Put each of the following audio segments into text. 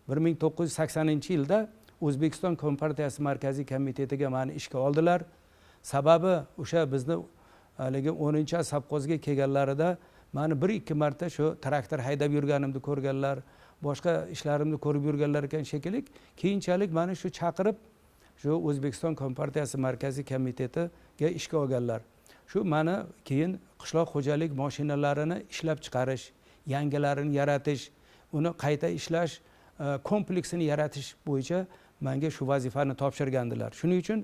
1980-yilda O'zbekiston Kompartiyasi Markaziy komitetiga meni ishga oldilar. Sababi o'sha bizni haligi 10-sovxozga kelganlarida meni 1-2 marta shu traktor haydab yurganimni ko'rganlar, boshqa ishlarimni ko'rib yurganlar ekan shekilli. Keyinchalik meni shu chaqirib shu O'zbekiston Kompartiyasi Markaziy komitetiga ishga olganlar. Shu meni keyin qishloq xo'jalik mashinalarini ishlab chiqarish, yangilarini yaratish, uni qayta ishlash kompleksini yaratish bo'yicha menga shu vazifani topshirgandilar. Shuning uchun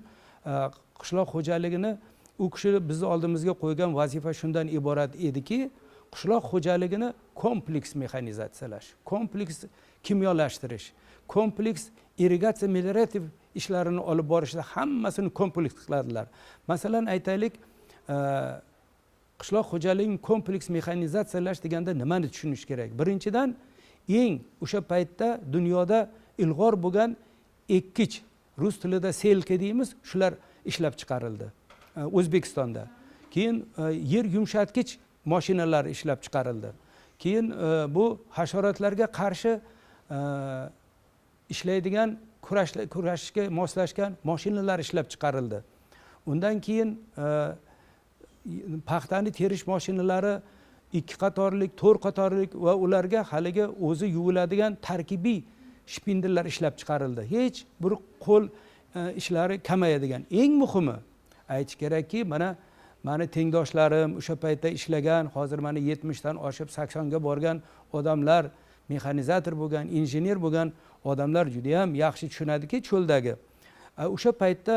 qishloq xo'jaligini u kishi bizni oldimizga qo'ygan vazifa shundan iborat ediki, qishloq xo'jaligini kompleks mexanizatsiyalash, kompleks kimyolashtirish, kompleks irrigatsiya meliorativ ishlarini olib borishda hammasini kompleks qiladilar. Masalan aytaylik, qishloq xo'jaligining kompleks mexanizatsiyalash deganda nimani tushunish kerak? Birinchidan, eng o'sha paytda dunyoda ilg'or bo'lgan ekkich, rus tilida selka deymiz, shular ishlab chiqarildi O'zbekistonda. Keyin yer yumshatkich mashinalar ishlab chiqarildi. Keyin bu hasharotlarga qarshi ishlaydigan, kurashishga moslashgan mashinalar ishlab chiqarildi. Undan keyin paxtani terish mashinalari 2 qatorlik, 4 qatorlik va ularga haligi o'zi yuviladigan tarkibiy shpindellar ishlab chiqarildi. Hech bir qo'l ishlari kamayadigan. Eng muhimi aytish kerakki, meni tengdoshlarim o'sha paytda ishlagan, hozir mana 70 dan oshib 80 ga borgan odamlar, mexanizator bo'lgan, injener bo'lgan odamlar juda ham yaxshi tushunadiki, cho'ldagi o'sha paytda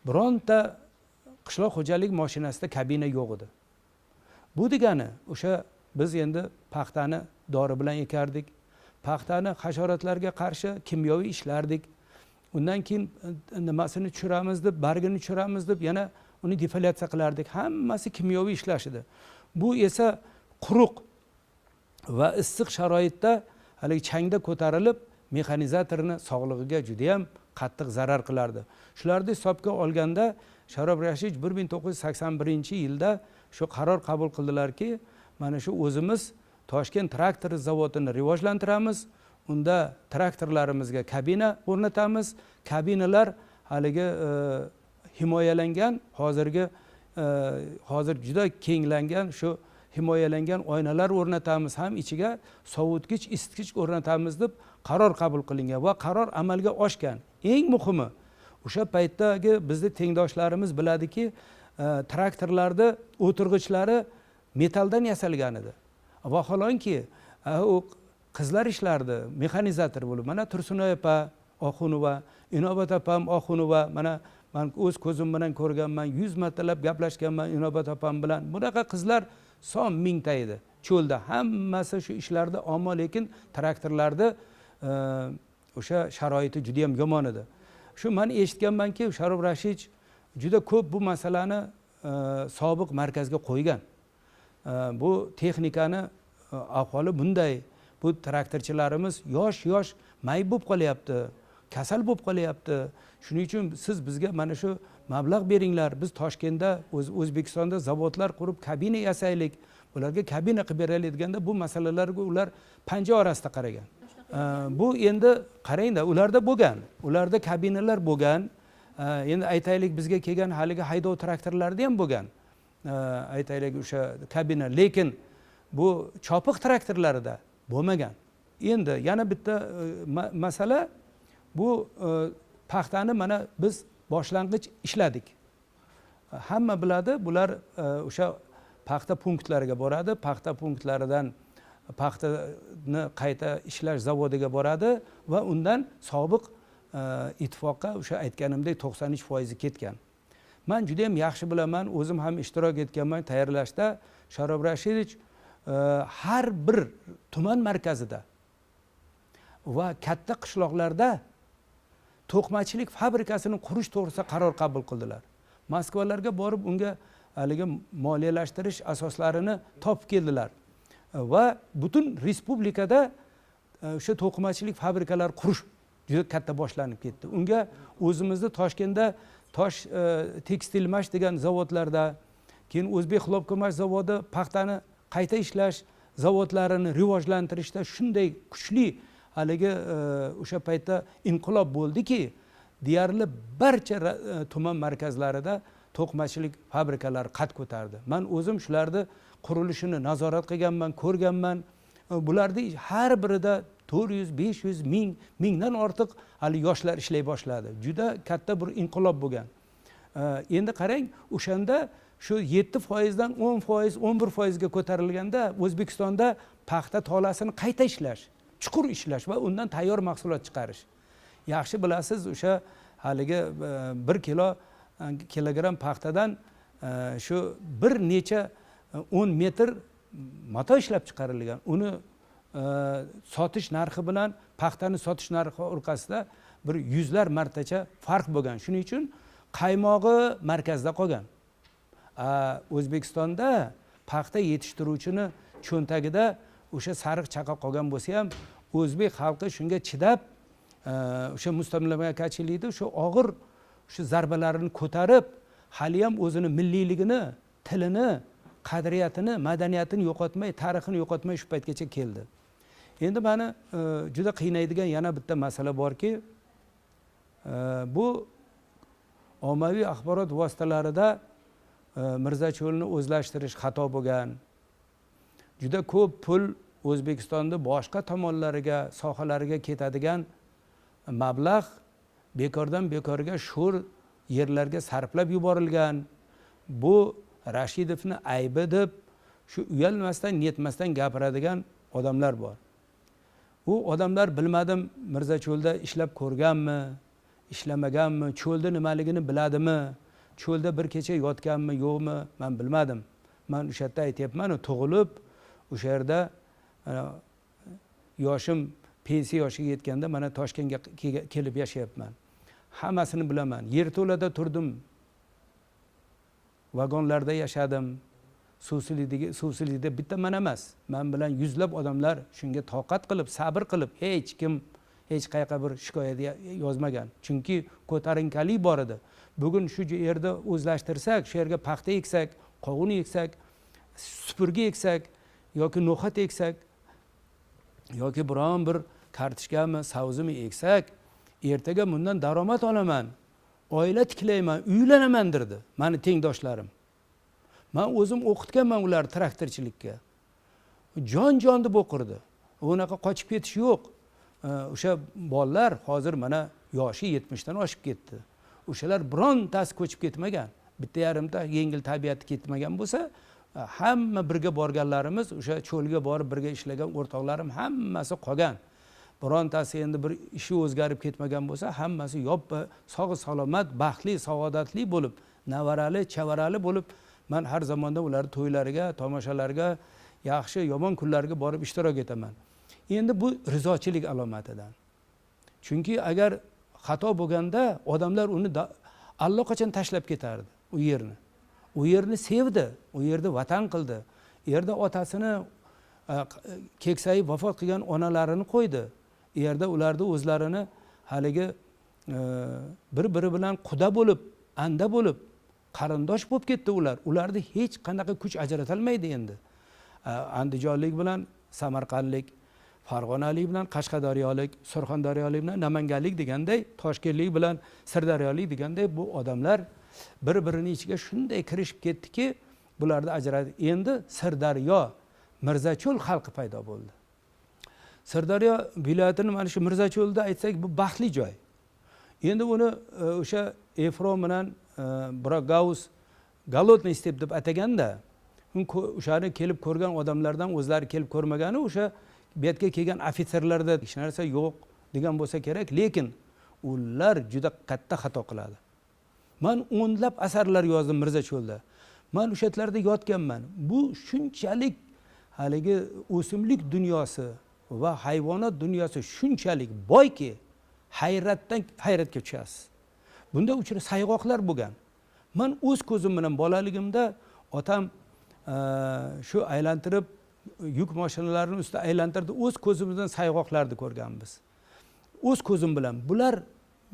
bironta qishloq xo'jalik mashinasida kabina yo'q edi. Bu degani o'sha biz endi paxtani dori bilan ekardik, paxtani hasharotlarga qarshi kimyoviy ishlardik. Undan keyin nimasini tushiramiz deb, bargini tushiramiz deb yana uni defoliatsiya qilardik. Hammasi kimyoviy ishlash edi. Bu esa quruq va issiq sharoitda haligi changda ko'tarilib, mexanizatorning sog'lig'iga juda ham qattiq zarar qilardi. Shularni hisobga olganda Sharof Rashid 1981-yilda shu qaror qabul qildilarki, mana shu o'zimiz Toshkent traktor zavodini rivojlantiramiz, unda traktorlarimizga kabina o'rnatamiz. Kabinalar haligi himoyalangan, hozir juda kenglangan shu himoyalangan oynalar o'rnatamiz, ham ichiga sovutgich, isitgich o'rnatamiz deb qaror qabul qilingan va qaror amalga oshgan. Eng muhimi, o'sha paytdagi bizni tengdoshlarimiz biladiki, traktorlarda o'tirg'ichlari metaldan yasalgan edi. Vaholanki, u qizlar ishlardi, mexanizator bo'lib, mana Tursunoy opa Oxunova, Inobat opam Oxunova, mana men o'z ko'zim bilan ko'rganman, 100 martalab gaplashganman Inobat opam bilan. Bunaqa qizlar son mingta edi. Cho'lda hammasi shu ishlarda, ammo lekin traktorlarda o'sha sharoiti juda ham yomon edi. Shu men eshitganmanki, Sharof Rashid juda ko'p bu masalani sobiq markazga qo'ygan. Bu texnikani ahvoli bunday. Bu traktorchilarimiz yosh mayib bo'lib qolyapti, kasal bo'lib qolyapti. Shuning uchun siz bizga mana shu mablag' beringlar. Biz Toshkentda, O'zbekistonda zavodlar qurib kabina yasaylik. Ularga kabina qilib beraylik deganda bu masalalarga ular panja orasida qaragan. Bu endi qarangda, ularda bo'lgan. Ularda kabinalar bo'lgan. Endi aytaylik, bizga kelgan haligi haydov traktorlarda ham bo'lgan. Aytaylik o'sha kabina, lekin bu chopiq traktorlarida bo'lmagan. Endi yana bitta masala, bu paxtani mana biz boshlang'ich ishladik. Hamma biladi, bular o'sha paxta punktlariga boradi, paxta punktlaridan paxtani qayta ishlash zavodiga boradi va undan sobiq ittifoqqa o'sha aytganimdek 93% ketgan. Men juda ham yaxshi bilaman, o'zim ham ishtirok etganman tayyorlashda. Sharof Rashidovich har bir tuman markazida va katta qishloqlarda to'qimachilik fabrikasini qurish to'g'risida qaror qabul qildilar. Moskvalarga borib unga haligi moliyalashtirish asoslarini topib keldilar va butun respublikada o'sha to'qimachilik fabrikalari qurish juda katta boshlanib ketdi. Unga o'zimizda Toshkentda tosh tekstilmash degan zavodlarda, keyin O'zbek xlopkomash zavodi paxtani qayta ishlash zavodlarini rivojlantirishda shunday kuchli haligi o'sha paytda inqilob bo'ldiki, deyarli barcha tuman markazlarida to'qimachilik fabrikalari qad ko'tardi. Men o'zim shularni qurilishini nazorat qilganman, ko'rganman. Bularning har birida 400, 500, 1000, mingdan ortiq hali yoshlar ishlay boshladi. Juda katta bir inqilob bo'lgan. Endi qarang, o'shanda shu 7% dan 10%, 11% ga ko'tarilganda O'zbekistonda paxta tolasini qayta ishlash, chuqur ishlash va undan tayyor mahsulot chiqarish. Yaxshi bilasiz, o'sha haligi 1 kilogramm paxtadan shu bir necha 10 metr mato ishlab chiqarilgan. Uni sotish narxi bilan paxtani sotish narxi o'rtasida bir yuzlar martacha farq bo'lgan. Shuning uchun qaymog'i markazda qolgan. O'zbekistonda paxta yetishtiruvchini cho'ntagida o'sha sariq chaqa qolgan bo'lsa ham, o'zbek xalqi shunga chidab, o'sha mustamlakachilikda o'sha og'ir shu zarbalarini ko'tarib, hali ham o'zini milliyligini, tilini, qadriyatini, madaniyatini yo'qotmay, tarixini yo'qotmay shu paytgacha keldi. Endi meni juda qiynaydigan yana bitta masala borki, bu ommaviy axborot vositalarida Mirzacho'lni o'zlashtirish xato bo'lgan. Juda ko'p pul O'zbekistonda boshqa tomonlariga, sohalariga ketadigan mablag' bekordan bekorga sho'r yerlarga sarflab yuborilgan. Bu Rashidovni aybi deb shu uyalmasdan, netmasdan gapiradigan odamlar bor. U odamlar bilmadim Mirzacho'lda ishlab ko'rganmi, ishlamaganmi, cho'lda nimaligini biladimi, cho'lda bir kecha yotganmi, yo'qmi, men bilmadim. Men o'sha yerda aytayapman, tug'ilib o'sha yerda yoshim pensiya yoshiga yetganda mana Toshkentga kelib yashayapman. Hammasini bilaman. Yerto'lada turdim. Vagonlarda yashadim. Suvsizlikda bitta men emas, men bilan yuzlab odamlar shunga toqat qilib, sabr qilib, hech kim hech qayerga bir shikoyat yozmagan. Chunki ko'tarinkalik bor edi. Bugun shu yerda o'zlashtirsak, shu yerga paxta eksak, qovun eksak, supurgi eksak yoki no'xat eksak yoki biron bir kartoshkami, savzimi eksak, ertaga bundan daromad olaman, oila tiklayman, uylanaman derdi meni tengdoshlarim. Men o'zim o'qitganman ular traktorchilikka. Jon deb o'qirdi. Unaqa qochib ketish yo'q. O'sha bolalar hozir mana yoshi 70 dan oshib ketdi. O'shalar birontasi ko'chib ketmagan. Bitta yarimta yengil tabiati ketmagan bo'lsa, hamma birga borganlarimiz, o'sha cho'lga borib birga ishlagan o'rtoqlarim hammasi qolgan. Birontasi endi bir ishi o'zgarib ketmagan bo'lsa, hammasi yoppa sog' salomat, baxtli, saodatli bo'lib, navarali, chavarali bo'lib, men har zamonda ular to'ylariga, tomoshalariga, yaxshi, yomon kunlarga borib ishtirok etaman. Endi bu rizochilik alomatidan. Chunki agar xato bo'lganda odamlar uni allaqachon tashlab ketardi u yerni. U yerni sevdi, u yerda vatan qildi. Yerda otasini keksayib vafot qilgan onalarini qo'ydi. Yerda ularni o'zlarini haligi bir-biri bilan quda bo'lib, anda bo'lib, qarindosh bo'lib ketdi ular. Ularni hech qanaqa kuch ajratolmaydi endi. Andijonlik bilan Samarqandlik, Farg'onalik bilan Qashqadaryolik, Surxondaryolik bilan Namanganlik deganday, Toshkentlik bilan Sirdaryolik deganday bu odamlar bir-birini ichiga shunday kirishib ketdiki, bularni ajratib endi Sirdaryo, Mirzacho'l xalqi paydo bo'ldi. Sirdaryo viloyatini mana shu Mirzacho'lda aytsak, bu baxtli joy. Endi uni o'sha Efron bilan Bragaus Golodniy step deb ataganda, o'shani kelib ko'rgan odamlardan o'zlari kelib ko'rmagani o'sha bu yerga kelgan ofitserlarda hech narsa yo'q degan bo'lsa kerak, lekin ular juda katta xato qiladi. Men o'nlab asarlar yozdim Mirzacho'lda. Men o'sha yerlarda yotganman. Bu shunchalik haligi o'simlik dunyosi va hayvonot dunyosi shunchalik boyki, hayratga tushasiz. Bunda uchun sayg'oqlar bo'lgan. Men o'z ko'zim bilan bolaligimda otam shu aylantirib yuk mashinalarini ustida aylantirdi. O'z ko'zimizdan sayg'oqlarni ko'rganmiz. O'z ko'zim bilan. Bular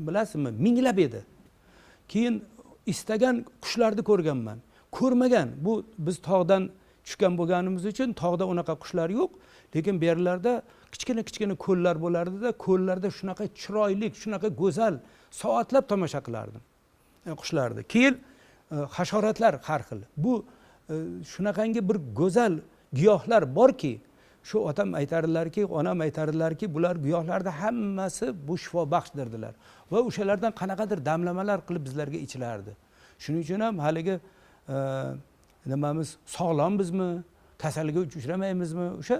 bilasizmi, minglab edi. Keyin istagan qushlarni ko'rganman. Ko'rmagan, bu biz tog'dan tushgan bo'lganimiz uchun tog'da unaqa qushlar yo'q, lekin bu yerlarda kichkina ko'llar bo'lardida, ko'llarda shunaqa chiroyli, shunaqa go'zal soatlab tomosha qilardim qushlarni. Keyin hasharotlar har xil. Bu shunaqangi bir go'zal giyohlar borki, shu otam aytardilarki, onam aytardilarki, bular giyohlarda hammasi bu shifobaxsh derdilar va o'shalardan qanaqadir damlamalar qilib bizlarga ichilardi. Shuning uchun ham haligi nimamiz sog'lombizmi, kasalga uchramaymizmi? O'sha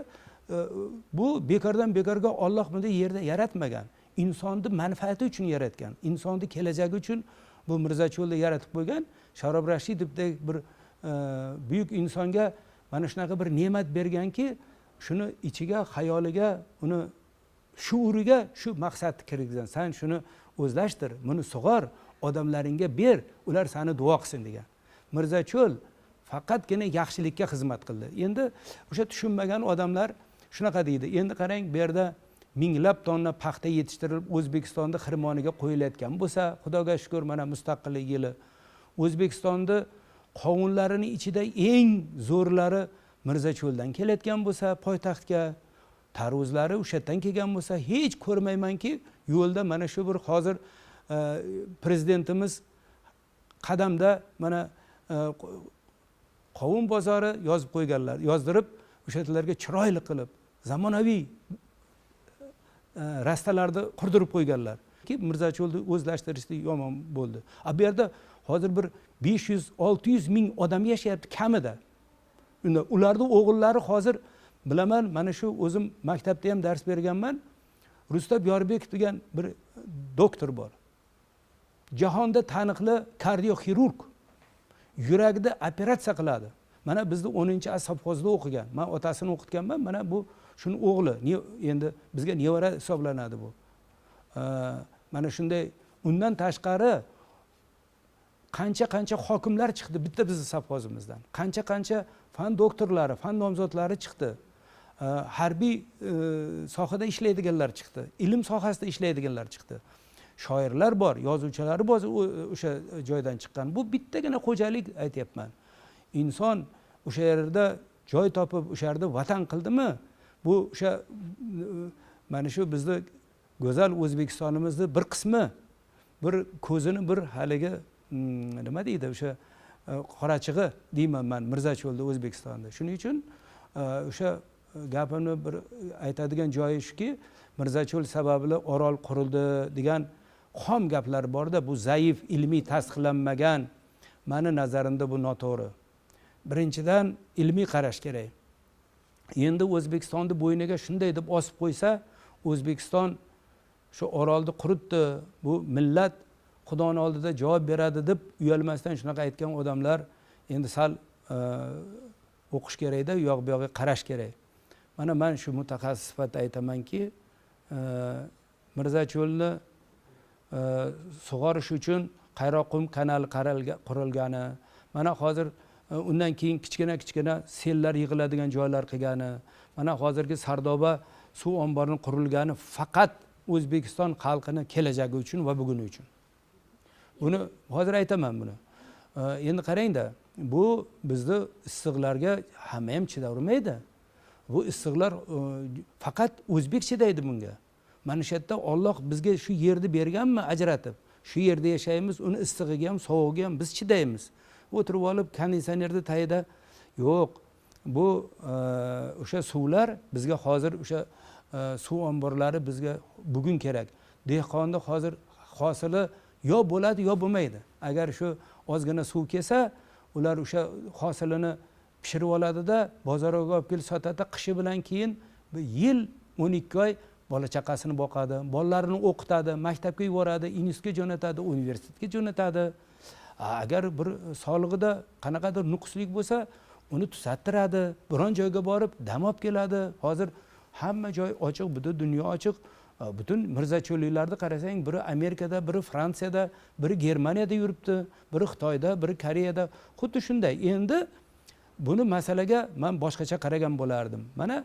bu bekordan bekorga Alloh buni yerda yaratmagan. Insonni manfaati uchun yaratgan. Insonni kelajagi uchun bu Mirzacho'lda yaratib qo'ygan. Sharob Rashidovdek bir buyuk insonga mana shunaqa bir ne'mat berganki, shuni ichiga, xayoliga, uni shuuriga shu maqsadni kirgizgan. Sen shuni o'zlashtir, buni sug'or, odamlaringga ber, ular seni duo qilsin degan. Mirzacho'l faqatgina yaxshilikka xizmat qildi. Endi o'sha tushunmagan odamlar shunaqa deydi. Endi qarang, bu yerda minglab tonna paxta yetishtirilib O'zbekistonda xirmoniga qo'yilayotgan bo'lsa, Xudoga shukr, mana mustaqillik yili O'zbekistonda qovunlarining ichida eng zo'rlari Mirzacho'ldan kelayotgan bo'lsa, poytaxtga tarvuzlari o'sha yerdan kelgan bo'lsa, hech ko'rmaymanki yo'lda mana shu bir hozir prezidentimiz qadamda mana qovun bozori yozib qo'yganlar, yozdirib o'shalarga chiroyli qilib zamonaviy rastalarni qurdirib qo'yganlar. Ki Mirzacho'lni o'zlashtirishdi yomon bo'ldi. Bu yerda hozir bir 500-600 ming odam yashayapti kamida. Ularning o'g'illari hozir bilaman, mana shu o'zim maktabda ham dars berganman. Rustam Yorbekov degan bir doktor bor. Jahonda taniqli kardioxirurg. Yurakda operatsiya qiladi. Mana bizni 10-asabxozda o'qigan. Men otasini o'qitganman. Mana bu shuni o'g'li. Endi bizga nevara hisoblanadi bu. Mana shunday. Undan tashqari qancha hokimlar chiqdi bitta bizning savxozimizdan. Qancha fan doktorlari, fan nomzodlari chiqdi. Harbiy sohada ishlaydiganlar chiqdi. Ilm sohasida ishlaydiganlar chiqdi. Shoirlar bor, yozuvchilar bor o'sha joydan chiqqan. Bu bittagina xo'jalik aytyapman. Inson o'sha yerda joy topib, o'sha yerda vatan qildimi? Bu o'sha mana shu bizni go'zal O'zbekistonimizni bir qismi, bir ko'zini bir haligi nima deydi, o'sha qorachig'i deyman men Mirzacho'lda O'zbekistonda. Shuning uchun o'sha gapimni bir aytadigan joyi shuki, Mirzacho'l sababli Orol qurildi degan xom gaplar borda, bu zaif, ilmiy tasdiqlanmagan. Meni nazarimda bu noto'g'ri. Birinchidan ilmiy qarash kerak. Endi O'zbekistonni bo'yniga shunday deb osib qo'ysa, O'zbekiston shu Orolni quritdi, bu millat Xudoning oldida javob beradi deb uyalmasdan shunaqa aytgan odamlar endi sal o'qish kerakda, u yoq bu yoqqa qarash kerak. Mana men shu mutaxassis sifatida aytamanki, Mirzacho'lni sug'orish uchun Qayroqum kanali qurilgani, mana hozir undan keyin kichkina sellar yig'iladigan joylar qilgani, mana hozirgi Sardoba suv omborining qurilgani faqat O'zbekiston xalqining kelajagi uchun va buguni uchun. Buni hozir aytaman buni. Endi qarangda, bu bizni issiqlarga hamma ham chidavermaydi. Bu issiqlar faqat o'zbek chidaydi bunga. Mana shu yerda Alloh bizga shu yerni berganmi ajratib? Shu yerda yashaymiz, uni issig'iga ham, sovug'iga ham biz chidaymiz. O'tirib olib konditsionerni tayida yo'q. Bu o'sha suvlar bizga hozir o'sha suv omborlari bizga bugun kerak. Dehqonda hozir hosili yo bo'ladi yo bo'lmaydi. Agar shu ozgina suv kelsa, ular o'sha hosilini pishirib oladida, bozorga olib kelib sotadi. Qishi bilan keyin bir yil 12 oy bola chaqasini boqadi, bolalarini o'qitadi, maktabga yuboradi, institutga jo'natadi, universitetga jo'natadi. Agar bir sog'lig'ida qanaqadir nuqslik bo'lsa, uni tuzattiradi, biron joyga borib dam olib keladi. Hozir hamma joy ochiq, butun dunyo ochiq. Butun Mirzacho'lliklarni qarasang, biri Amerikada, biri Fransiyada, biri Germaniyada yuribdi, biri Xitoyda, biri Koreyada. Xuddi shunday. Endi buni masalaga men boshqacha qaragan bo'lardim. Mana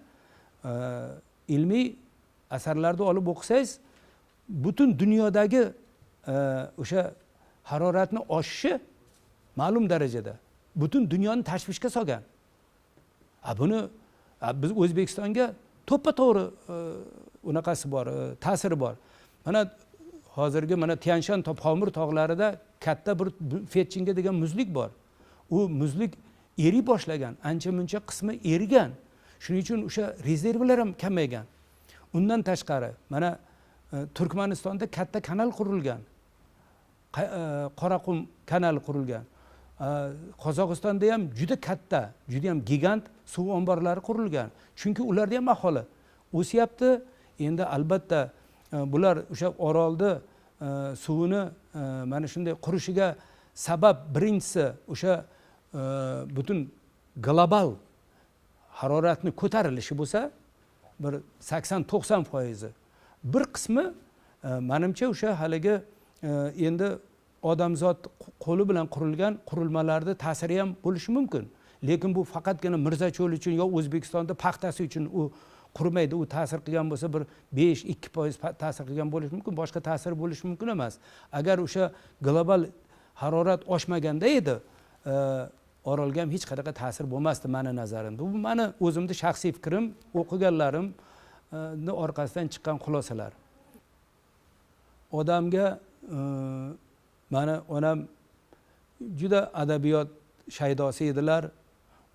ilmiy asarlarni olib o'qisangiz, butun dunyodagi o'sha haroratni oshishi ma'lum darajada butun dunyoni tashvishga solgan. Buni biz O'zbekistonga to'ppa to'g'ri unaqasi bor, ta'siri bor. Mana hozirgi mana Tian Shan Pamir tog'larida katta bir Fetchinga degan muzlik bor. U muzlik eriy boshlagan, ancha-muncha qismi erigan. Shuning uchun o'sha rezervlar ham kamaygan. Undan tashqari mana Turkmanistonda katta kanal qurilgan. Qoraqum kanali qurilgan. Qozog'istonda ham juda katta, juda ham gigant suv omborlari qurilgan. Chunki ularda ham aholi o'syapti. Endi albatta bular o'sha orolni suvini mana shunday qurishiga sabab birinchisi o'sha butun global haroratni ko'tarilishi bo'lsa, bir 80-90%. Bir qismi menimcha o'sha haligi endi odamzod qo'li bilan qurilgan qurilmalarda ta'siri ham bo'lishi mumkin. Lekin bu faqatgina Mirzacho'l uchun yo O'zbekistonda paxtasi uchun u qurmaydi. U ta'sir qilgan bo'lsa bir 5-2% ta'sir qilgan bo'lishi mumkin, boshqa ta'sir bo'lishi mumkin emas. Agar o'sha global harorat oshmaganda edi, orolga ham hech qanaqa ta'sir bo'lmasdi meni nazarimda. Bu meni o'zimning shaxsiy fikrim, o'qiganlarimni orqasidan chiqqan xulosalar. Odamga mani onam juda adabiyot shaydosi edilar.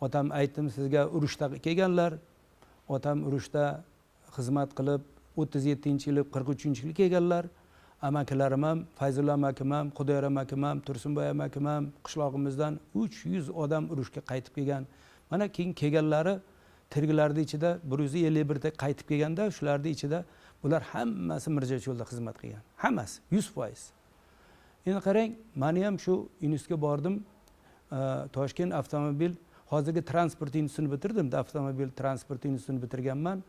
Otam aytdim sizga, urushda kelganlar. Otam urushda xizmat qilib 37-yil, 43-yil kelganlar. Amakilarim ham, Fayzulla amakim ham, Xudoyor amakim ham, Tursunboy amakim ham qishlog'imizdan 300 odam urushga qaytib kelgan. Mana keyin kelganlari tiriklarning ichida 151 ta qaytib kelganda, shularning ichida bular hammasi Mirzacho'lda xizmat qilgan. Hammasi 100%. Endi qarang, meni ham shu institutga bordim. Toshkent avtomobil, hozirgi transport institutini bitirdim, avtomobil transport institutini bitirganman.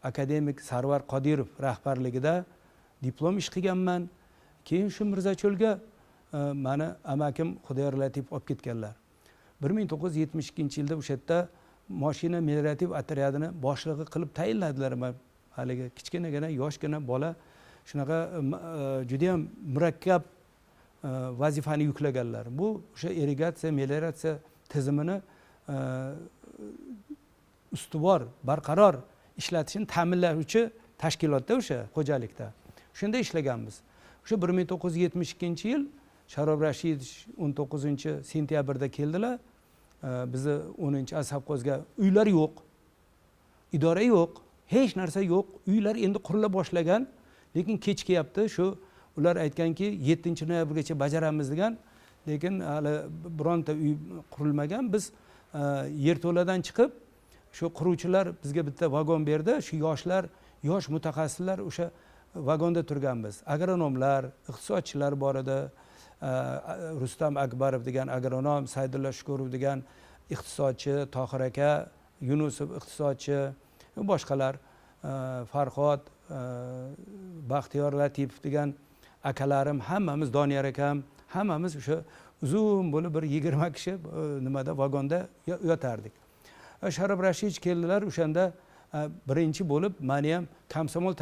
Akademik Sarvar Qodirov rahbarligida diplom ish qilganman. Keyin shu Mirzacho'lga meni amakim Xudoyor Latif olib ketganlar. 1972-yilda o'sha yerda mashina meliorativ otryadini boshlig'i qilib tayinladilar. Haligi kichkinagina, yoshgina bola shunaqa juda ham murakkab vazifani yuklaganlar. Bu o'sha irrigatsiya, melioratsiya tizimini ustuvor, barqaror ishlatishni ta'minlovchi tashkilotda, o'sha xo'jalikda. Shunda ishlaganmiz. O'sha 1972-yil Sharob Rashidov 19-sentyabrda keldilar. Bizni 10-sovxozga uylar yo'q, idora yo'q, hech narsa yo'q. Uylar endi qurila boshlagan, lekin kech kelyapti. Shu ular aytganki 7-noyabrgacha bajaramiz degan, lekin hali bironta uy qurilmagan. Biz yerto'ladan chiqib, shu quruvchilar bizga bitta vagon berdi. Shu yosh mutaxassislar o'sha vagonda turganmiz. Agronomlar, iqtisodchilar bor edi. Rustam Akbarov degan agronom, Saydulla Shukurov degan iqtisodchi, Tohir aka, Yunusov iqtisodchi, boshqalar, Farhod, Baxtiyor Latifov degan akalarim, hammamiz, Doniyor akam, hammamiz o'sha uzun bo'lib bir 20 kishi nimada vagonda yotardik. Sharob Rashidov keldilar, o'shanda birinchi bo'lib meni ham komsomol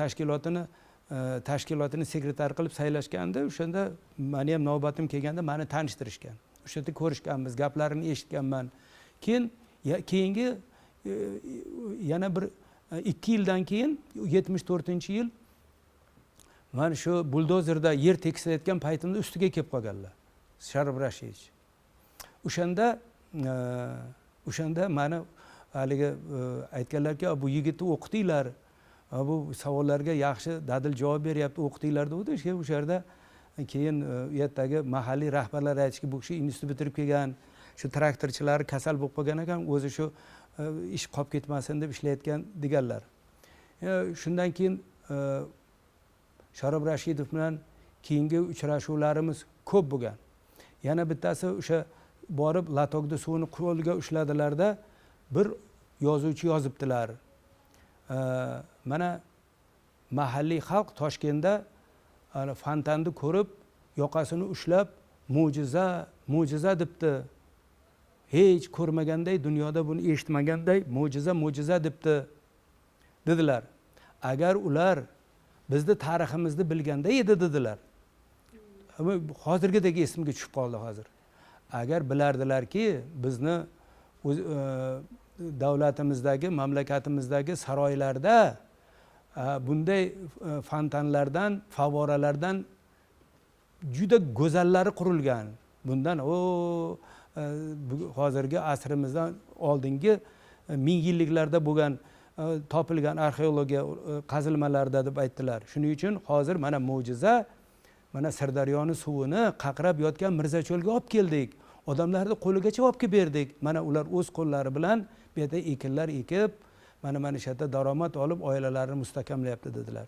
tashkilotini sekretar qilib saylashganda, o'shanda meni ham navbatim kelganda meni tanishtirishgan. O'sha yerda ko'rishganmiz, gaplarini eshitganman. Keyingi yana bir 2 yildan keyin 74-yil mana shu buldozerda yer tekilayotgan paytimda ustiga kelib qolganlar. Sharob Rashidov. O'shanda meni haligi aytganlarki, bu yigitni o'qitinglar, bu savollarga yaxshi dadil javob beryapti, o'qitinglar dedi. O'sha yerda keyin u yerdagi mahalliy rahbarlar aytishki, bu kishi institut bitirib kelgan, shu traktorchilar kasal bo'lib qolgan ekan, o'zi shu ish qolib ketmasin deb ishlayotgan deganlar. Shundan keyin Sharob Rashidov bilan keyingi uchrashuvlarimiz ko'p bo'lgan. Yana bittasi o'sha borib Latokda suvni qo'lga ushladilarda bir yozuvchi yozibdilar. Mana mahalliy xalq Toshkentda fontanni ko'rib, yoqasini ushlab, mo'jiza debdi. Hech ko'rmaganday, dunyoda buni eshitmaganday mo'jiza debdi dedilar. Agar ular bizni tariximizni bilganda edi dedilar. Hozirgidek esimga tushib qoldi hozir. Agar bilardilarki bizni davlatimizdagi, mamlakatimizdagi saroylarda bunday fontanlardan, favvoralardan juda go'zallari qurilgan. Bundan hozirgi asrimizdan oldingi ming yilliklarda bo'lgan topilgan arxeologiya qazilmalarida deb aytdilar. Shuning uchun hozir mana mo'jiza, mana Sirdaryoni suvini qaqrab yotgan Mirzacho'lga olib keldik. Odamlarni qo'ligacha olib kelib berdik. Mana ular o'z qo'llari bilan bu yerda ekinlar ekib, mana shu yerda daromad olib oilalarini mustahkamlayapti dedilar.